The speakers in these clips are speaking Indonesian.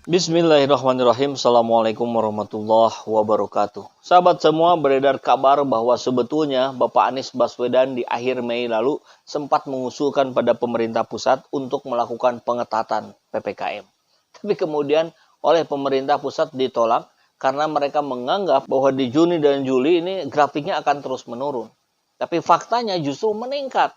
Bismillahirrahmanirrahim. Assalamualaikum warahmatullahi wabarakatuh. Sahabat semua, beredar kabar bahwa sebetulnya Bapak Anies Baswedan di akhir Mei lalu sempat mengusulkan pada pemerintah pusat untuk melakukan pengetatan PPKM. Tapi kemudian oleh pemerintah pusat ditolak karena mereka menganggap bahwa di Juni dan Juli ini grafiknya akan terus menurun. Tapi faktanya justru meningkat.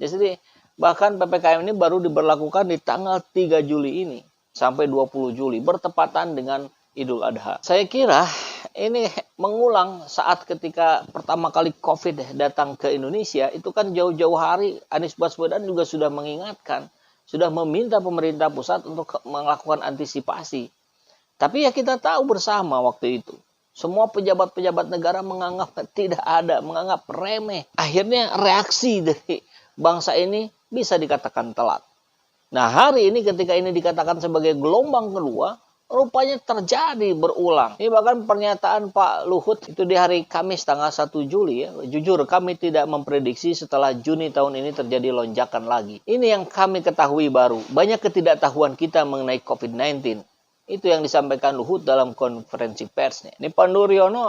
Jadi bahkan PPKM ini baru diberlakukan di tanggal 3 Juli ini sampai 20 Juli, bertepatan dengan Idul Adha. Saya kira ini mengulang saat ketika pertama kali COVID datang ke Indonesia, itu kan jauh-jauh hari Anies Baswedan juga sudah mengingatkan, sudah meminta pemerintah pusat untuk melakukan antisipasi. Tapi ya kita tahu bersama waktu itu, semua pejabat-pejabat negara menganggap tidak ada, menganggap remeh. Akhirnya reaksi dari bangsa ini bisa dikatakan telat. Nah, hari ini ketika ini dikatakan sebagai gelombang kedua, rupanya terjadi berulang. Ini bahkan pernyataan Pak Luhut itu di hari Kamis tanggal 1 Juli ya. Jujur kami tidak memprediksi setelah Juni tahun ini terjadi lonjakan lagi. Ini yang kami ketahui baru. Banyak ketidaktahuan kita mengenai COVID-19. Itu yang disampaikan Luhut dalam konferensi persnya. Ini Pandu Riono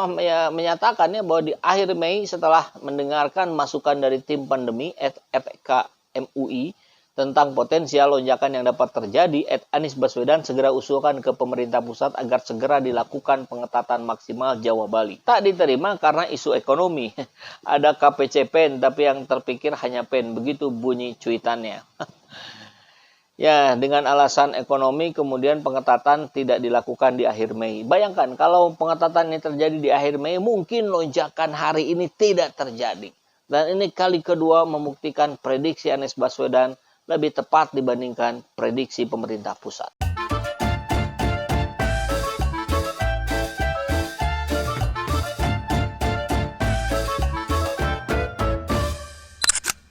menyatakan ya bahwa di akhir Mei setelah mendengarkan masukan dari tim pandemi FKMUI tentang potensial lonjakan yang dapat terjadi, Anies Baswedan segera usulkan ke pemerintah pusat agar segera dilakukan pengetatan maksimal Jawa Bali. Tak diterima karena isu ekonomi. Ada KPCPen, tapi yang terpikir hanya pen. Begitu bunyi cuitannya. Ya, dengan alasan ekonomi kemudian pengetatan tidak dilakukan di akhir Mei. Bayangkan kalau pengetatan ini terjadi di akhir Mei, mungkin lonjakan hari ini tidak terjadi. Dan ini kali kedua membuktikan prediksi Anies Baswedan lebih tepat dibandingkan prediksi pemerintah pusat.